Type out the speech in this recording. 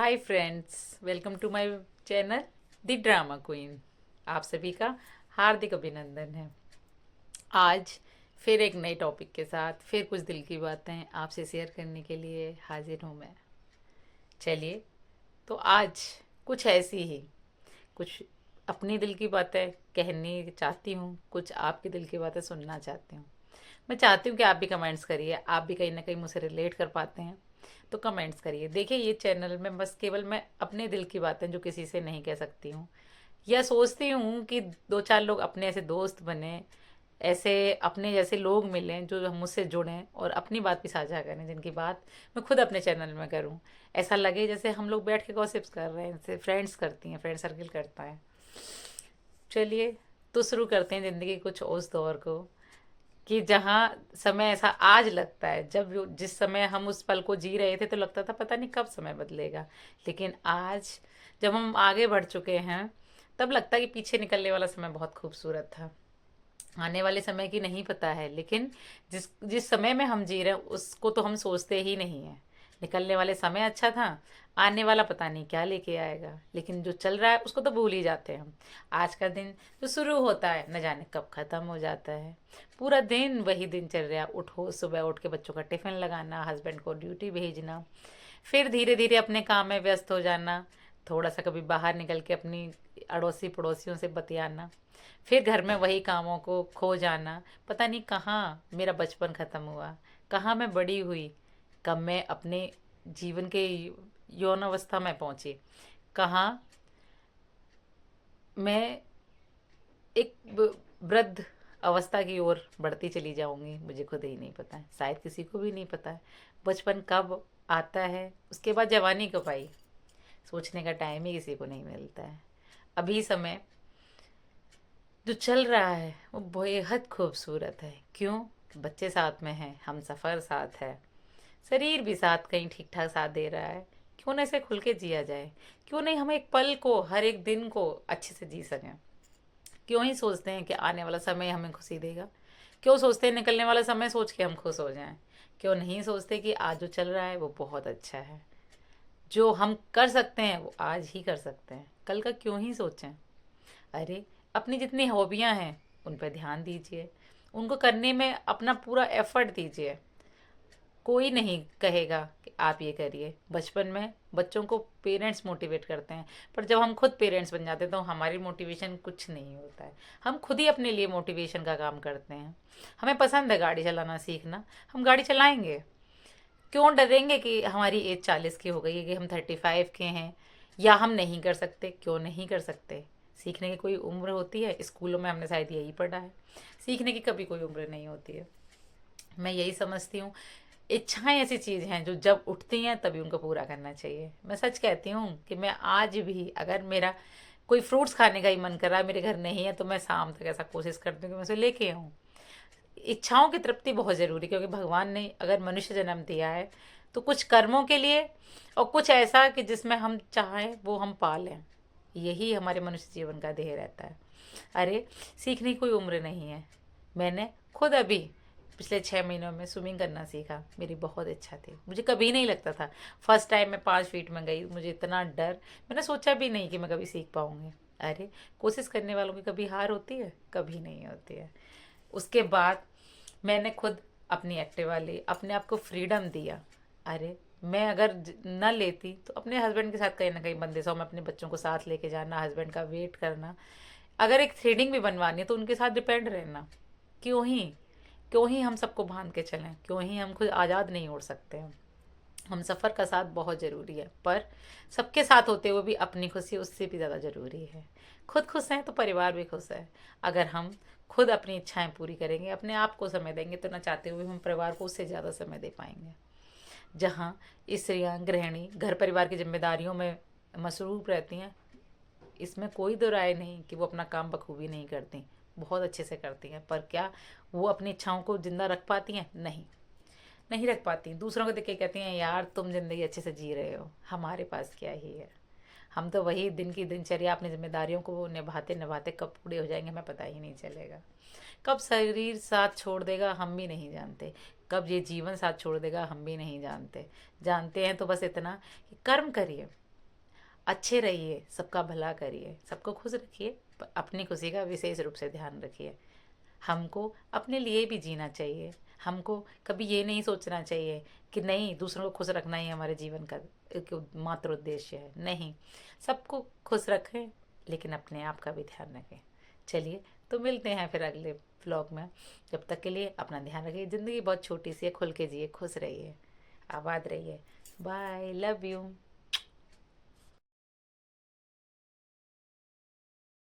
Hi friends, welcome to my channel the drama queen. आप सभी का हार्दिक अभिनंदन है। आज फिर एक नए टॉपिक के साथ फिर कुछ दिल की बातें आपसे शेयर करने के लिए हाजिर हूँ मैं। चलिए, तो आज कुछ ऐसी ही कुछ अपनी दिल की बातें कहनी चाहती हूँ, कुछ आपकी दिल की बातें सुनना चाहती हूँ। मैं चाहती हूँ कि आप भी कमेंट्स करिए, आप भी कहीं ना कहीं मुझसे रिलेट कर पाते हैं तो कमेंट्स करिए। देखिए, ये चैनल में बस केवल मैं अपने दिल की बातें जो किसी से नहीं कह सकती हूँ या सोचती हूँ कि दो चार लोग अपने ऐसे दोस्त बने, ऐसे अपने जैसे लोग मिलें जो हम मुझसे जुड़ें और अपनी बात भी साझा करें, जिनकी बात मैं खुद अपने चैनल में करूँ। ऐसा लगे जैसे हम लोग बैठ के गॉसिप्स कर रहे हैं, जैसे फ्रेंड्स करती हैं, फ्रेंड सर्कल करता है। चलिए, तो शुरू करते हैं ज़िंदगी कुछ उस दौर को कि जहाँ समय ऐसा आज लगता है, जब जिस समय हम उस पल को जी रहे थे तो लगता था पता नहीं कब समय बदलेगा। लेकिन आज जब हम आगे बढ़ चुके हैं तब लगता है कि पीछे निकलने वाला समय बहुत खूबसूरत था। आने वाले समय की नहीं पता है, लेकिन जिस जिस समय में हम जी रहे हैं उसको तो हम सोचते ही नहीं है। निकलने वाले समय अच्छा था, आने वाला पता नहीं क्या लेके आएगा, लेकिन जो चल रहा है उसको तो भूल ही जाते हैं हम। आज का दिन जो शुरू होता है न जाने कब ख़त्म हो जाता है। पूरा दिन वही दिनचर्या, उठो सुबह उठ के बच्चों का टिफ़िन लगाना, हस्बैंड को ड्यूटी भेजना, फिर धीरे धीरे अपने काम में व्यस्त हो जाना, थोड़ा सा कभी बाहर निकल के अपनी अड़ोसी पड़ोसियों से बतियाना, फिर घर में वही कामों को खो जाना। पता नहीं कहाँ मेरा बचपन ख़त्म हुआ, कहाँ मैं बड़ी हुई, कब मैं अपने जीवन के यौन अवस्था में पहुंची, कहाँ मैं एक वृद्ध अवस्था की ओर बढ़ती चली जाऊंगी, मुझे खुद ही नहीं पता है, शायद किसी को भी नहीं पता है। बचपन कब आता है, उसके बाद जवानी कब आई, सोचने का टाइम ही किसी को नहीं मिलता है। अभी समय जो चल रहा है वो बेहद खूबसूरत है। क्यों? बच्चे साथ में हैं, हम सफ़र साथ है, शरीर भी साथ कहीं ठीक ठाक साथ दे रहा है। क्यों ना इसे खुल के जिया जाए? क्यों नहीं हम एक पल को, हर एक दिन को अच्छे से जी सकें? क्यों ही सोचते हैं कि आने वाला समय हमें खुशी देगा? क्यों सोचते हैं निकलने वाला समय सोच के हम खुश हो जाएं? क्यों नहीं सोचते कि आज जो चल रहा है वो बहुत अच्छा है? जो हम कर सकते हैं वो आज ही कर सकते हैं, कल का क्यों ही सोचें? अरे, अपनी जितनी हॉबियां हैं उन पर ध्यान दीजिए, उनको करने में अपना पूरा एफर्ट दीजिए। कोई नहीं कहेगा कि आप ये करिए। बचपन में बच्चों को पेरेंट्स मोटिवेट करते हैं, पर जब हम खुद पेरेंट्स बन जाते हैं तो हमारी मोटिवेशन कुछ नहीं होता है। हम खुद ही अपने लिए मोटिवेशन का काम करते हैं। हमें पसंद है गाड़ी चलाना सीखना, हम गाड़ी चलाएंगे। क्यों डरेंगे कि हमारी एज 40 की हो गई है, कि हम 35 के हैं या हम नहीं कर सकते? क्यों नहीं कर सकते? सीखने की कोई उम्र होती है? स्कूलों में हमने शायद यही पढ़ा है, सीखने की कभी कोई उम्र नहीं होती है। मैं यही समझती हूँ, इच्छाएं ऐसी चीज़ हैं जो जब उठती हैं तभी उनको पूरा करना चाहिए। मैं सच कहती हूँ कि मैं आज भी अगर मेरा कोई फ्रूट्स खाने का ही मन कर रहा है, मेरे घर नहीं है, तो मैं शाम तक ऐसा कोशिश करती हूँ कि मैं उसे लेके आऊँ। इच्छाओं की तृप्ति बहुत ज़रूरी, क्योंकि भगवान ने अगर मनुष्य जन्म दिया है तो कुछ कर्मों के लिए और कुछ ऐसा कि जिसमें हम चाहें वो हम पा लें। यही हमारे मनुष्य जीवन का ध्येय रहता है। अरे, सीखने की कोई उम्र नहीं है। मैंने खुद अभी पिछले 6 महीनों में स्विमिंग करना सीखा, मेरी बहुत इच्छा थी, मुझे कभी नहीं लगता था। फर्स्ट टाइम मैं 5 फीट में गई, मुझे इतना डर, मैंने सोचा भी नहीं कि मैं कभी सीख पाऊँगी। अरे, कोशिश करने वालों की कभी हार होती है? कभी नहीं होती है। उसके बाद मैंने खुद अपनी एक्टिवा ली, अपने आप को फ्रीडम दिया। अरे, मैं अगर न लेती तो अपने हस्बैंड के साथ कहीं ना कहीं बंदे सौ में अपने बच्चों को साथ लेके जाना, हस्बैंड का वेट करना, अगर एक थ्रेडिंग भी बनवानी है तो उनके साथ डिपेंड रहना। क्यों ही हम सबको बांध के चलें? क्यों ही हम खुद आज़ाद नहीं उड़ सकते हैं? हम सफ़र का साथ बहुत ज़रूरी है, पर सबके साथ होते हुए भी अपनी खुशी उससे भी ज़्यादा ज़रूरी है। खुद खुश हैं तो परिवार भी खुश है। अगर हम खुद अपनी इच्छाएं पूरी करेंगे, अपने आप को समय देंगे, तो न चाहते हुए हम परिवार को उससे ज़्यादा समय दे पाएंगे। जहाँ स्त्रियाँ गृहिणी घर परिवार की जिम्मेदारियों में मसरूफ़ रहती हैं, इसमें कोई दो राय नहीं कि वो अपना काम बखूबी नहीं करती, बहुत अच्छे से करती हैं। पर क्या वो अपनी इच्छाओं को ज़िंदा रख पाती हैं? नहीं, नहीं रख पाती। दूसरों को देख के कहती हैं यार तुम ज़िंदगी अच्छे से जी रहे हो, हमारे पास क्या ही है। हम तो वही दिन की दिनचर्या अपनी जिम्मेदारियों को निभाते निभाते कब पूरे हो जाएंगे हमें पता ही नहीं चलेगा। कब शरीर साथ छोड़ देगा हम भी नहीं जानते, कब ये जीवन साथ छोड़ देगा हम भी नहीं जानते। जानते हैं तो बस इतना कि कर्म करिए, अच्छे रहिए, सबका भला करिए, सबको खुश रखिए, अपनी खुशी का विशेष रूप से ध्यान रखिए। हमको अपने लिए भी जीना चाहिए। हमको कभी ये नहीं सोचना चाहिए कि नहीं, दूसरों को खुश रखना ही हमारे जीवन का एक मात्र उद्देश्य है। नहीं, सबको खुश रखें लेकिन अपने आप का भी ध्यान रखें। चलिए, तो मिलते हैं फिर अगले व्लॉग में। जब तक के लिए अपना ध्यान रखिए। ज़िंदगी बहुत छोटी सी है, खुल के जिए, खुश रहिए, आबाद रहिए। Bye, love you.